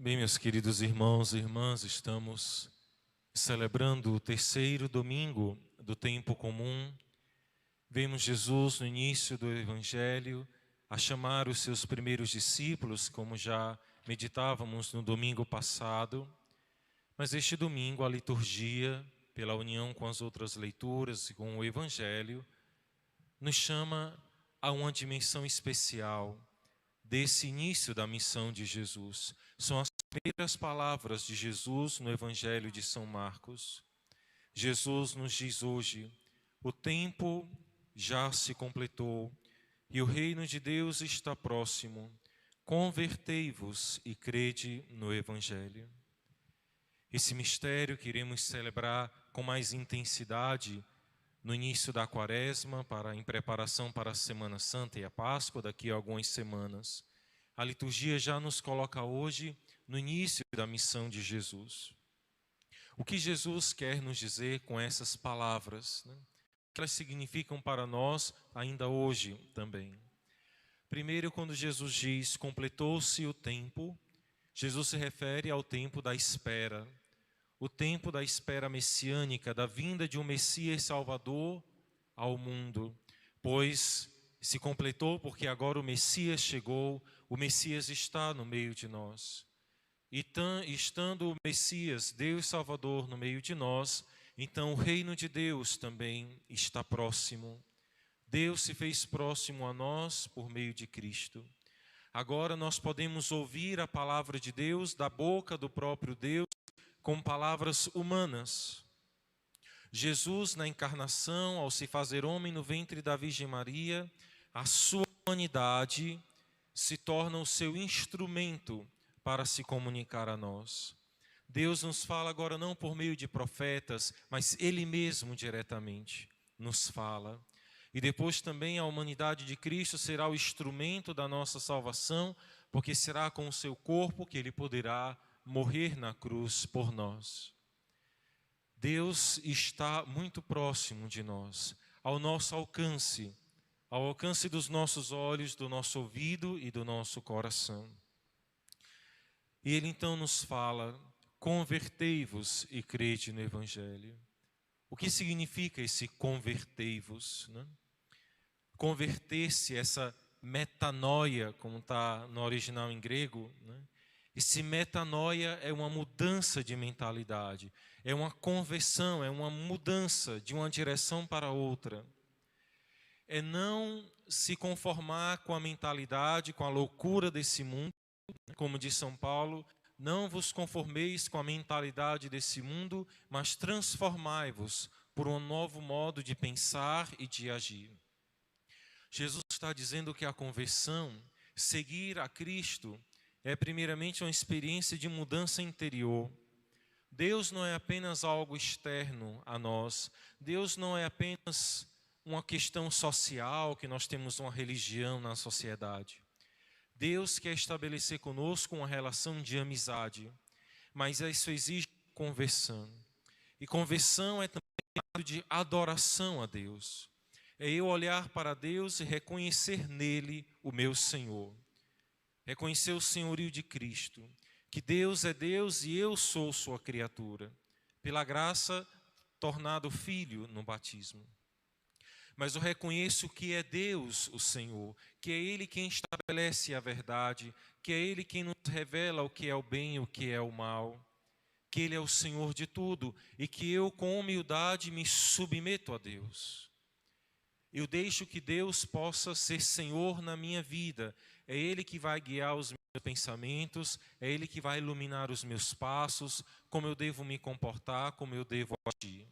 Bem, meus queridos irmãos e irmãs, estamos celebrando o terceiro domingo do tempo comum. Vemos Jesus no início do Evangelho a chamar os seus primeiros discípulos, como já meditávamos no domingo passado. Mas este domingo a liturgia, pela união com as outras leituras e com o Evangelho, nos chama a uma dimensão especial desse início da missão de Jesus. São as primeiras palavras de Jesus no Evangelho de São Marcos. Jesus nos diz hoje: o tempo já se completou e o reino de Deus está próximo. Convertei-vos e crede no Evangelho. Esse mistério que iremos celebrar com mais intensidade no início da Quaresma, em preparação para a Semana Santa e a Páscoa, daqui a algumas semanas. A liturgia já nos coloca hoje no início da missão de Jesus. O que Jesus quer nos dizer com essas palavras, né? O que elas significam para nós ainda hoje também. Primeiro, quando Jesus diz, completou-se o tempo, Jesus se refere ao tempo da espera. O tempo da espera messiânica, da vinda de um Messias Salvador ao mundo, pois se completou porque agora o Messias chegou, o Messias está no meio de nós. E estando o Messias, Deus Salvador, no meio de nós, então o reino de Deus também está próximo. Deus se fez próximo a nós por meio de Cristo. Agora nós podemos ouvir a palavra de Deus da boca do próprio Deus, com palavras humanas. Jesus, na encarnação, ao se fazer homem no ventre da Virgem Maria, a sua humanidade se torna o seu instrumento para se comunicar a nós. Deus nos fala agora não por meio de profetas, mas Ele mesmo diretamente nos fala. E depois também a humanidade de Cristo será o instrumento da nossa salvação, porque será com o seu corpo que Ele poderá morrer na cruz por nós. Deus está muito próximo de nós, ao nosso alcance, ao alcance dos nossos olhos, do nosso ouvido e do nosso coração. E Ele então nos fala, convertei-vos e crede no Evangelho. O que significa esse convertei-vos, né? Converter-se, essa metanoia, como está no original em grego, né? Esse metanoia é uma mudança de mentalidade, é uma conversão, é uma mudança de uma direção para outra. É não se conformar com a mentalidade, com a loucura desse mundo, como diz São Paulo, não vos conformeis com a mentalidade desse mundo, mas transformai-vos por um novo modo de pensar e de agir. Jesus está dizendo que a conversão, seguir a Cristo, é primeiramente uma experiência de mudança interior. Deus não é apenas algo externo a nós. Deus não é apenas uma questão social, que nós temos uma religião na sociedade. Deus quer estabelecer conosco uma relação de amizade, mas isso exige conversão. E conversão é também um ato de adoração a Deus. É eu olhar para Deus e reconhecer nele o meu Senhor. Reconhecer o senhorio de Cristo, que Deus é Deus e eu sou sua criatura, pela graça tornado filho no batismo. Mas eu reconheço que é Deus o Senhor, que é Ele quem estabelece a verdade, que é Ele quem nos revela o que é o bem e o que é o mal, que Ele é o Senhor de tudo e que eu com humildade me submeto a Deus. Eu deixo que Deus possa ser Senhor na minha vida. É Ele que vai guiar os meus pensamentos, é Ele que vai iluminar os meus passos, como eu devo me comportar, como eu devo agir.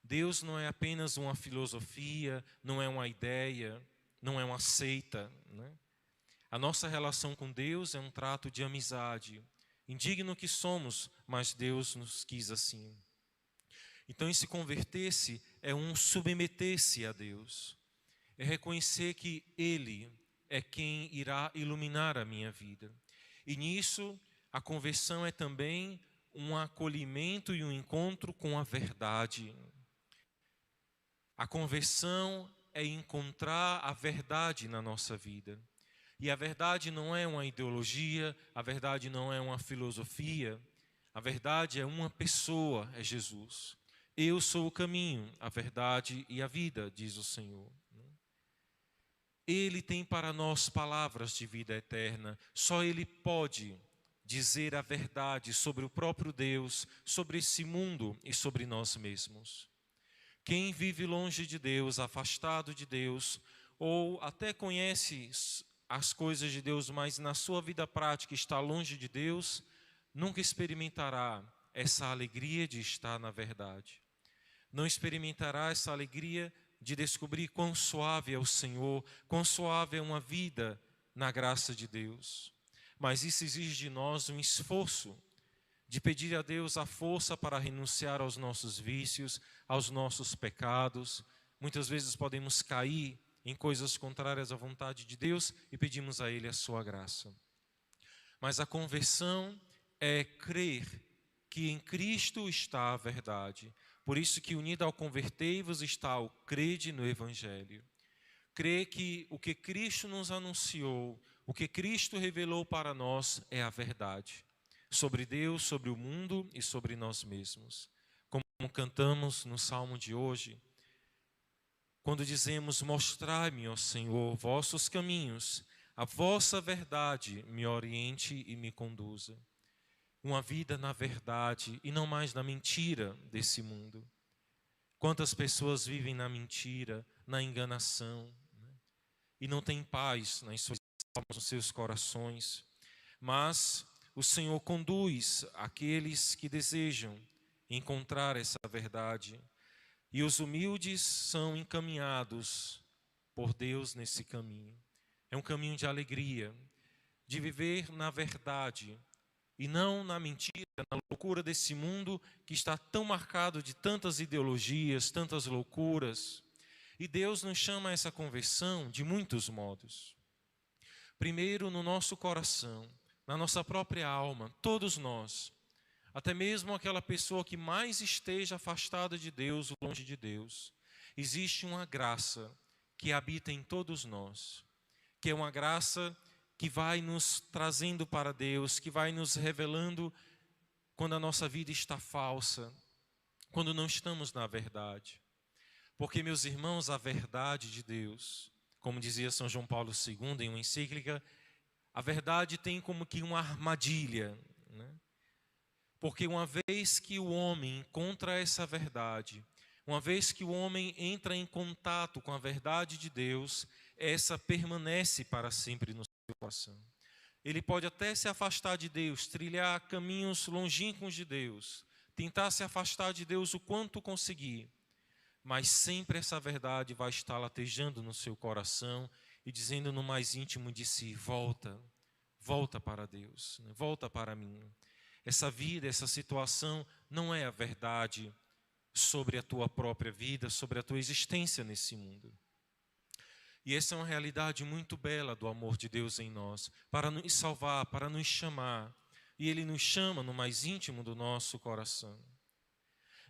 Deus não é apenas uma filosofia, não é uma ideia, não é uma seita, né? A nossa relação com Deus é um trato de amizade. Indigno que somos, mas Deus nos quis assim. Então, esse converter-se é um submeter-se a Deus. É reconhecer que Ele é quem irá iluminar a minha vida. E nisso, a conversão é também um acolhimento e um encontro com a verdade. A conversão é encontrar a verdade na nossa vida. E a verdade não é uma ideologia, a verdade não é uma filosofia, a verdade é uma pessoa, é Jesus. Eu sou o caminho, a verdade e a vida, diz o Senhor. Ele tem para nós palavras de vida eterna. Só Ele pode dizer a verdade sobre o próprio Deus, sobre esse mundo e sobre nós mesmos. Quem vive longe de Deus, afastado de Deus, ou até conhece as coisas de Deus, mas na sua vida prática está longe de Deus, nunca experimentará essa alegria de estar na verdade. Não experimentará essa alegria de descobrir quão suave é o Senhor, quão suave é uma vida na graça de Deus. Mas isso exige de nós um esforço de pedir a Deus a força para renunciar aos nossos vícios, aos nossos pecados. Muitas vezes podemos cair em coisas contrárias à vontade de Deus e pedimos a Ele a sua graça. Mas a conversão é crer que em Cristo está a verdade. Por isso que unido ao convertei-vos está o crede no Evangelho. Crer que o que Cristo nos anunciou, o que Cristo revelou para nós é a verdade. Sobre Deus, sobre o mundo e sobre nós mesmos. Como cantamos no Salmo de hoje, quando dizemos, mostrai-me, ó Senhor, vossos caminhos, a vossa verdade me oriente e me conduza. Uma vida na verdade e não mais na mentira desse mundo. Quantas pessoas vivem na mentira, na enganação, né? E não têm paz nas suas almas, nos seus corações. Mas o Senhor conduz aqueles que desejam encontrar essa verdade. E os humildes são encaminhados por Deus nesse caminho. É um caminho de alegria, de viver na verdade e não na mentira, na loucura desse mundo que está tão marcado de tantas ideologias, tantas loucuras. E Deus nos chama a essa conversão de muitos modos. Primeiro, no nosso coração, na nossa própria alma, todos nós, até mesmo aquela pessoa que mais esteja afastada de Deus, longe de Deus, existe uma graça que habita em todos nós, que é uma graça que vai nos trazendo para Deus, que vai nos revelando quando a nossa vida está falsa, quando não estamos na verdade. Porque, meus irmãos, a verdade de Deus, como dizia São João Paulo II em uma encíclica, a verdade tem como que uma armadilha, né? Porque uma vez que o homem encontra essa verdade, uma vez que o homem entra em contato com a verdade de Deus, essa permanece para sempre no seu coração. Ele pode até se afastar de Deus, trilhar caminhos longínquos de Deus, tentar se afastar de Deus o quanto conseguir, mas sempre essa verdade vai estar latejando no seu coração e dizendo no mais íntimo de si, volta para Deus, volta para mim. Essa vida, essa situação não é a verdade sobre a tua própria vida, sobre a tua existência nesse mundo. E essa é uma realidade muito bela do amor de Deus em nós, para nos salvar, para nos chamar. E Ele nos chama no mais íntimo do nosso coração.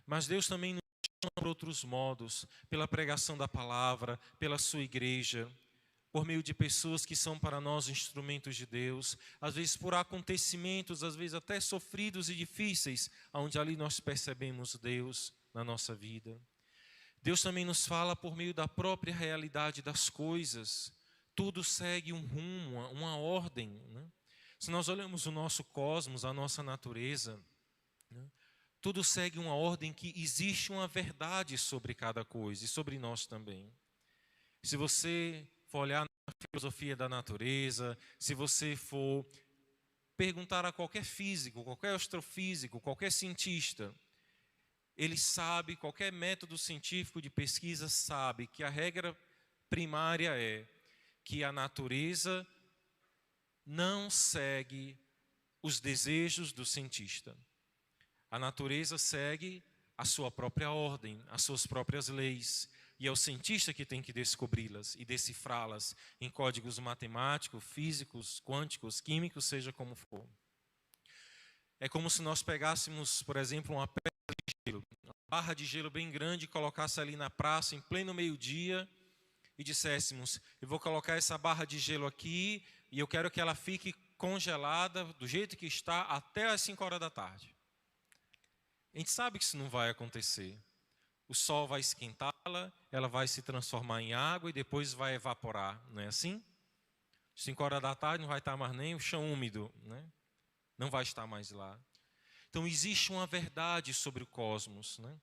Mas Deus também nos chama por outros modos, pela pregação da palavra, pela sua igreja, por meio de pessoas que são para nós instrumentos de Deus, às vezes por acontecimentos, às vezes até sofridos e difíceis, onde ali nós percebemos Deus na nossa vida. Deus também nos fala por meio da própria realidade das coisas. Tudo segue um rumo, uma ordem, né? Se nós olhamos o nosso cosmos, a nossa natureza, né? Tudo segue uma ordem que existe uma verdade sobre cada coisa e sobre nós também. Se você for olhar na filosofia da natureza, se você for perguntar a qualquer físico, qualquer astrofísico, qualquer cientista, ele sabe, qualquer método científico de pesquisa sabe que a regra primária é que a natureza não segue os desejos do cientista. A natureza segue a sua própria ordem, as suas próprias leis. E é o cientista que tem que descobri-las e decifrá-las em códigos matemáticos, físicos, quânticos, químicos, seja como for. É como se nós pegássemos, por exemplo, uma barra de gelo bem grande, colocasse ali na praça, em pleno meio-dia, e disséssemos, eu vou colocar essa barra de gelo aqui e eu quero que ela fique congelada do jeito que está até as 5 horas da tarde. A gente sabe que isso não vai acontecer. O sol vai esquentá-la, ela vai se transformar em água e depois vai evaporar, não é assim? 5 horas da tarde não vai estar mais nem o chão úmido, né? Não vai estar mais lá. Então existe uma verdade sobre o cosmos, né?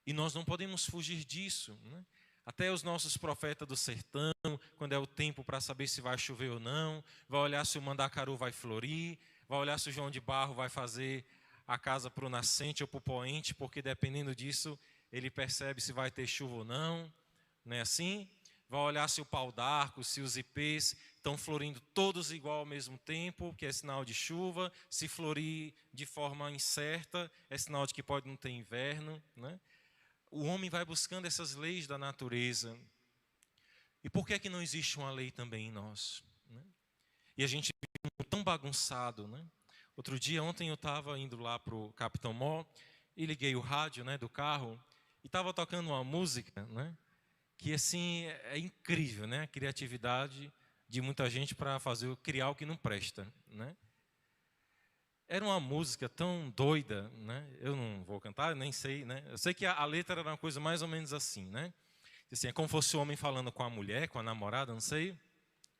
E nós não podemos fugir disso, né? Até os nossos profetas do sertão, quando é o tempo para saber se vai chover ou não, vai olhar se o mandacaru vai florir, vai olhar se o João de Barro vai fazer a casa para o nascente ou para o poente, porque dependendo disso, ele percebe se vai ter chuva ou não, não é assim? Vai olhar se o pau d'arco, se os ipês estão florindo todos igual ao mesmo tempo, que é sinal de chuva. Se florir de forma incerta, é sinal de que pode não ter inverno, né? O homem vai buscando essas leis da natureza. E por que é que não existe uma lei também em nós, né? E a gente vive tão bagunçado, né? Ontem eu estava indo lá para o Capitão Mó e liguei o rádio, né, do carro e estava tocando uma música, né, que assim é incrível, né, a criatividade de muita gente para criar o que não presta, né? Era uma música tão doida, né? Eu não vou cantar, nem sei, né? Eu sei que a letra era uma coisa mais ou menos assim, né? Assim, é como fosse o homem falando com a mulher, com a namorada, não sei.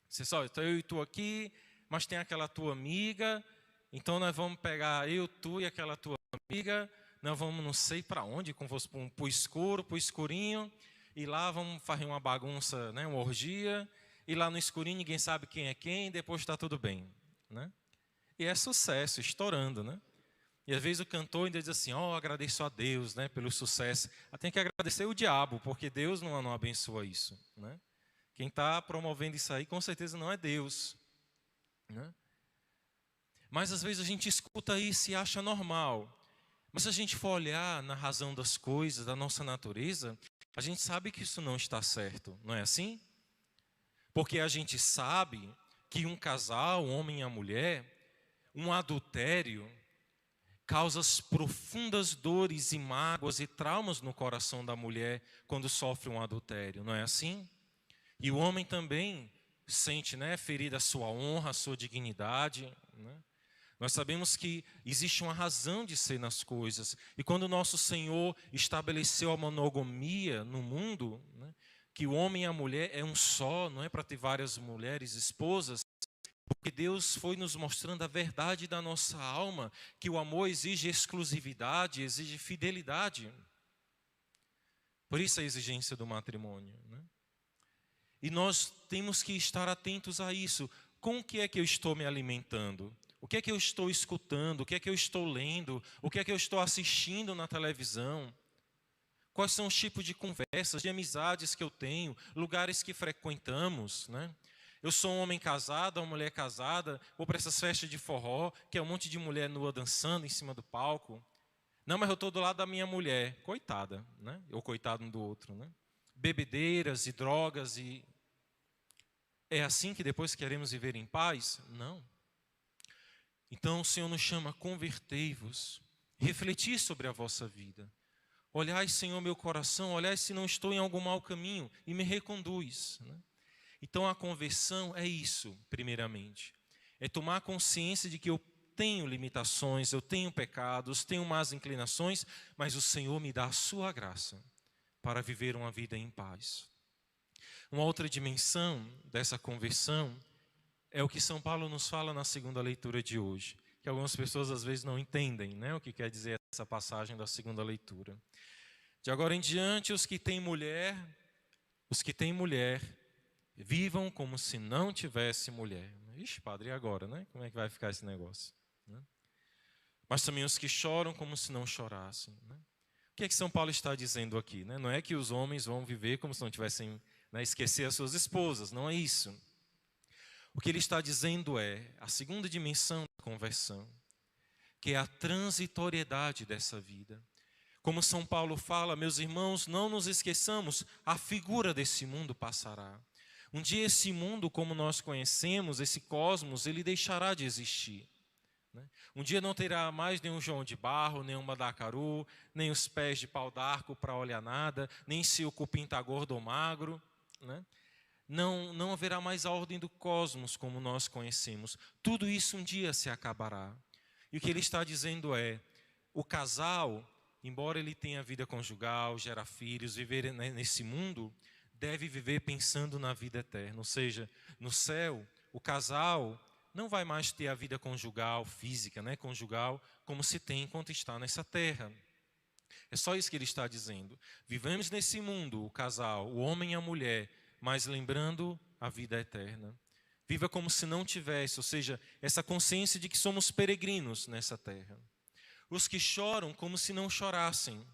Você só, então eu e tu aqui, mas tem aquela tua amiga, então nós vamos pegar eu, tu e aquela tua amiga, nós vamos não sei para onde, como fosse para o escuro, para o escurinho, e lá vamos fazer uma bagunça, né? Uma orgia, e lá no escurinho ninguém sabe quem é quem, depois está tudo bem, né? E é sucesso, estourando, né? E às vezes o cantor ainda diz assim, agradeço a Deus, né, pelo sucesso. Tem que agradecer o diabo, porque Deus não abençoa isso, né? Quem está promovendo isso aí, com certeza não é Deus, né? Mas às vezes a gente escuta isso e acha normal. Mas se a gente for olhar na razão das coisas, da nossa natureza, a gente sabe que isso não está certo, não é assim? Porque a gente sabe que um casal, um homem e a mulher, um adultério, causa profundas dores e mágoas e traumas no coração da mulher quando sofre um adultério, não é assim? E o homem também sente, né, ferida a sua honra, a sua dignidade, né? Nós sabemos que existe uma razão de ser nas coisas. E quando o nosso Senhor estabeleceu a monogamia no mundo, né, que o homem e a mulher é um só, não é para ter várias mulheres, esposas, porque Deus foi nos mostrando a verdade da nossa alma, que o amor exige exclusividade, exige fidelidade. Por isso a exigência do matrimônio, né? E nós temos que estar atentos a isso. Com o que é que eu estou me alimentando? O que é que eu estou escutando? O que é que eu estou lendo? O que é que eu estou assistindo na televisão? Quais são os tipos de conversas, de amizades que eu tenho, lugares que frequentamos, né? Eu sou um homem casado, uma mulher casada, vou para essas festas de forró, que é um monte de mulher nua dançando em cima do palco. Não, mas eu estou do lado da minha mulher, coitada, né? Ou coitado um do outro, né? Bebedeiras e drogas e... É assim que depois queremos viver em paz? Não. Então o Senhor nos chama, convertei-vos, refletir sobre a vossa vida. Olhai, Senhor, meu coração, olhai se não estou em algum mau caminho e me reconduz, né? Então a conversão é isso, primeiramente. É tomar consciência de que eu tenho limitações, eu tenho pecados, tenho más inclinações, mas o Senhor me dá a sua graça para viver uma vida em paz. Uma outra dimensão dessa conversão é o que São Paulo nos fala na segunda leitura de hoje, que algumas pessoas às vezes não entendem, né, o que quer dizer essa passagem da segunda leitura. De agora em diante, os que têm mulher, vivam como se não tivesse mulher. Ixi, padre, e agora, né? Como é que vai ficar esse negócio? Né? Mas também os que choram como se não chorassem. Né? O que é que São Paulo está dizendo aqui? Né? Não é que os homens vão viver como se não tivessem, né, esquecer as suas esposas, não é isso. O que ele está dizendo é a segunda dimensão da conversão, que é a transitoriedade dessa vida. Como São Paulo fala, meus irmãos, não nos esqueçamos, a figura desse mundo passará. Um dia esse mundo, como nós conhecemos, esse cosmos, ele deixará de existir, né? Um dia não terá mais nenhum João de Barro, nenhum Mandacaru, nem os pés de pau d'arco para olhar nada, nem se o cupim está gordo ou magro, né? não haverá mais a ordem do cosmos como nós conhecemos. Tudo isso um dia se acabará. E o que ele está dizendo é, o casal, embora ele tenha vida conjugal, gera filhos, viver nesse mundo, deve viver pensando na vida eterna. Ou seja, no céu, o casal não vai mais ter a vida conjugal, física, conjugal, como se tem enquanto está nessa terra. É só isso que ele está dizendo. Vivemos nesse mundo, o casal, o homem e a mulher, mas lembrando a vida eterna. Viva como se não tivesse, ou seja, essa consciência de que somos peregrinos nessa terra. Os que choram como se não chorassem.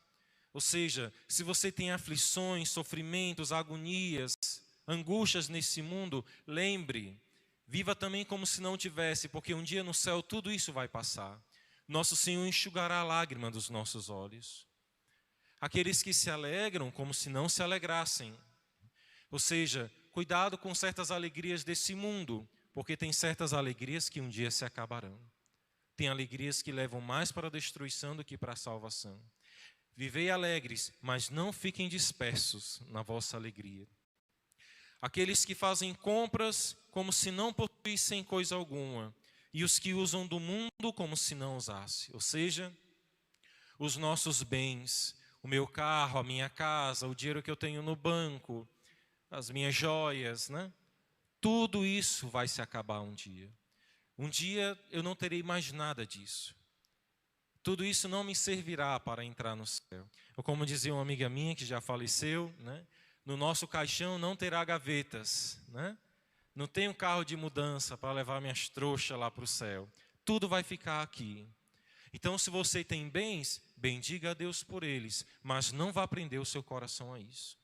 Ou seja, se você tem aflições, sofrimentos, agonias, angústias nesse mundo, lembre, viva também como se não tivesse, porque um dia no céu tudo isso vai passar. Nosso Senhor enxugará a lágrima dos nossos olhos. Aqueles que se alegram como se não se alegrassem. Ou seja, cuidado com certas alegrias desse mundo, porque tem certas alegrias que um dia se acabarão. Tem alegrias que levam mais para a destruição do que para a salvação. Vivei alegres, mas não fiquem dispersos na vossa alegria. Aqueles que fazem compras como se não possuíssem coisa alguma, e os que usam do mundo como se não usasse. Ou seja, os nossos bens, o meu carro, a minha casa, o dinheiro que eu tenho no banco, as minhas joias, Tudo isso vai se acabar um dia. Um dia eu não terei mais nada disso. Tudo isso não me servirá para entrar no céu. Ou como dizia uma amiga minha que já faleceu, no nosso caixão não terá gavetas, Não tem um carro de mudança para levar minhas trouxas lá para o céu. Tudo vai ficar aqui. Então, se você tem bens, bendiga a Deus por eles, mas não vá prender o seu coração a isso.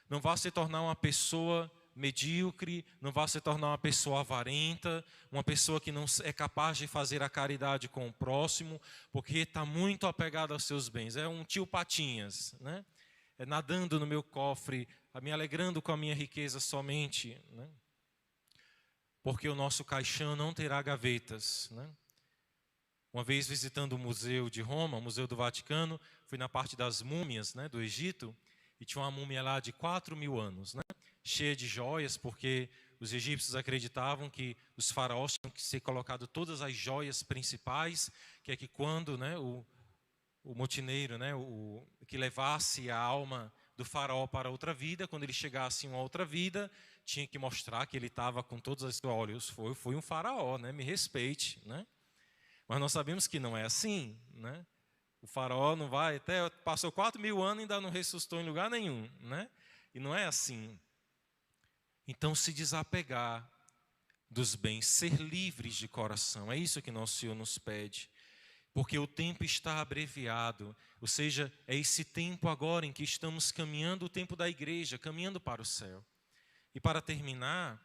Não vá se tornar uma pessoa medíocre, não vá se tornar uma pessoa avarenta, uma pessoa que não é capaz de fazer a caridade com o próximo, porque está muito apegado aos seus bens. É um tio Patinhas, É nadando no meu cofre, me alegrando com a minha riqueza somente, Porque o nosso caixão não terá gavetas, Uma vez visitando o museu de Roma, o Museu do Vaticano, fui na parte das múmias, do Egito, e tinha uma múmia lá de 4.000 anos, cheia de joias, porque os egípcios acreditavam que os faraós tinham que ser colocado todas as joias principais, que é que quando o motineiro, que levasse a alma do faraó para outra vida, quando ele chegasse em uma outra vida, tinha que mostrar que ele estava com todas as olhos, foi um faraó, me respeite, Mas nós sabemos que não é assim, O faraó não vai, até passou 4.000 anos e ainda não ressuscitou em lugar nenhum, E não é assim. Então, se desapegar dos bens, ser livres de coração, é isso que nosso Senhor nos pede. Porque o tempo está abreviado, ou seja, é esse tempo agora em que estamos caminhando, o tempo da igreja, caminhando para o céu. E para terminar,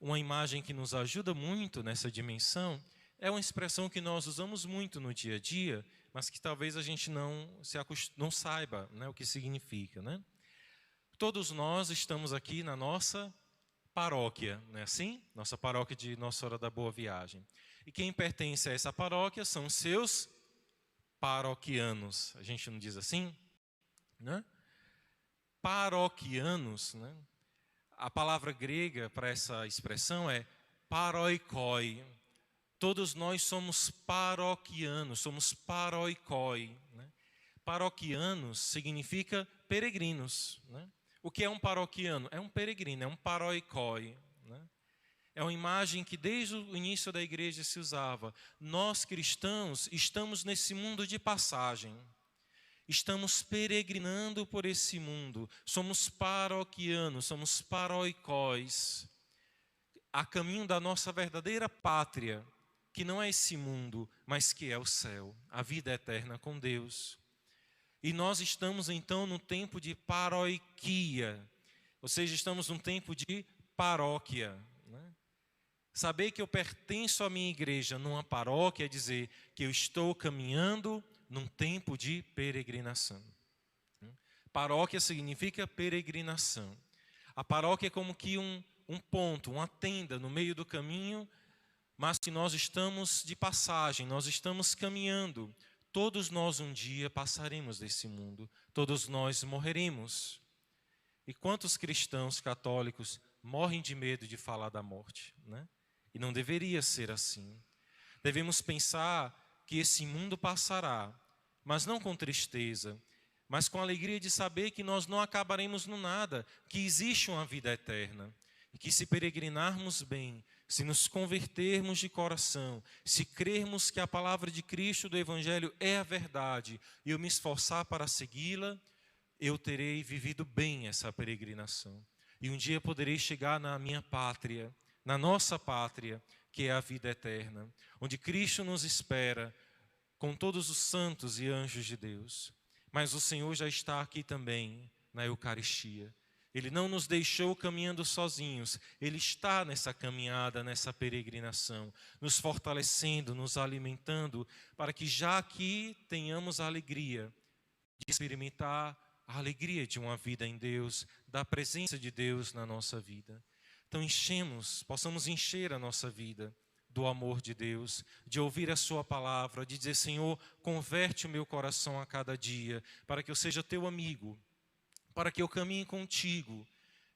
uma imagem que nos ajuda muito nessa dimensão, é uma expressão que nós usamos muito no dia a dia, mas que talvez a gente não saiba o que significa. Todos nós estamos aqui na nossa paróquia, não é assim? Nossa paróquia de Nossa Senhora da Boa Viagem. E quem pertence a essa paróquia são seus paroquianos. A gente não diz assim? Paroquianos, A palavra grega para essa expressão é paroikoi. Todos nós somos paroquianos, somos paroikoi. Paroquianos significa peregrinos. O que é um paroquiano? É um peregrino, é um paroikoi. É uma imagem que desde o início da igreja se usava. Nós cristãos estamos nesse mundo de passagem. Estamos peregrinando por esse mundo. Somos paroquianos, somos paroikóis. A caminho da nossa verdadeira pátria, que não é esse mundo, mas que é o céu, a vida eterna com Deus. E nós estamos então no tempo de paroiquia, ou seja, estamos num tempo de paróquia. Saber que eu pertenço à minha igreja numa paróquia é dizer que eu estou caminhando num tempo de peregrinação. Paróquia significa peregrinação. A paróquia é como que um ponto, uma tenda no meio do caminho, mas que nós estamos de passagem, nós estamos caminhando. Todos nós um dia passaremos desse mundo, todos nós morreremos. E quantos cristãos católicos morrem de medo de falar da morte, né? E não deveria ser assim. Devemos pensar que esse mundo passará, mas não com tristeza, mas com a alegria de saber que nós não acabaremos no nada, que existe uma vida eterna. E que se peregrinarmos bem, se nos convertermos de coração, se crermos que a palavra de Cristo do Evangelho é a verdade, e eu me esforçar para segui-la, eu terei vivido bem essa peregrinação. E um dia poderei chegar na minha pátria, na nossa pátria, que é a vida eterna, onde Cristo nos espera com todos os santos e anjos de Deus. Mas o Senhor já está aqui também na Eucaristia. Ele não nos deixou caminhando sozinhos, Ele está nessa caminhada, nessa peregrinação, nos fortalecendo, nos alimentando, para que já aqui tenhamos a alegria de experimentar a alegria de uma vida em Deus, da presença de Deus na nossa vida. Então possamos encher a nossa vida do amor de Deus, de ouvir a sua palavra, de dizer: Senhor, converte o meu coração a cada dia, para que eu seja teu amigo, para que eu caminhe contigo,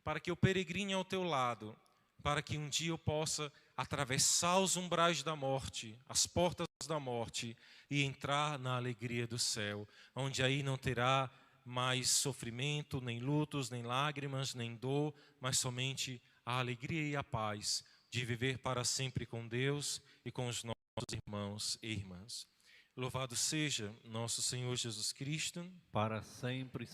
para que eu peregrine ao teu lado, para que um dia eu possa atravessar os umbrais da morte, as portas da morte, e entrar na alegria do céu, onde aí não terá mais sofrimento, nem lutos, nem lágrimas, nem dor, mas somente a alegria e a paz de viver para sempre com Deus e com os nossos irmãos e irmãs. Louvado seja nosso Senhor Jesus Cristo. Para sempre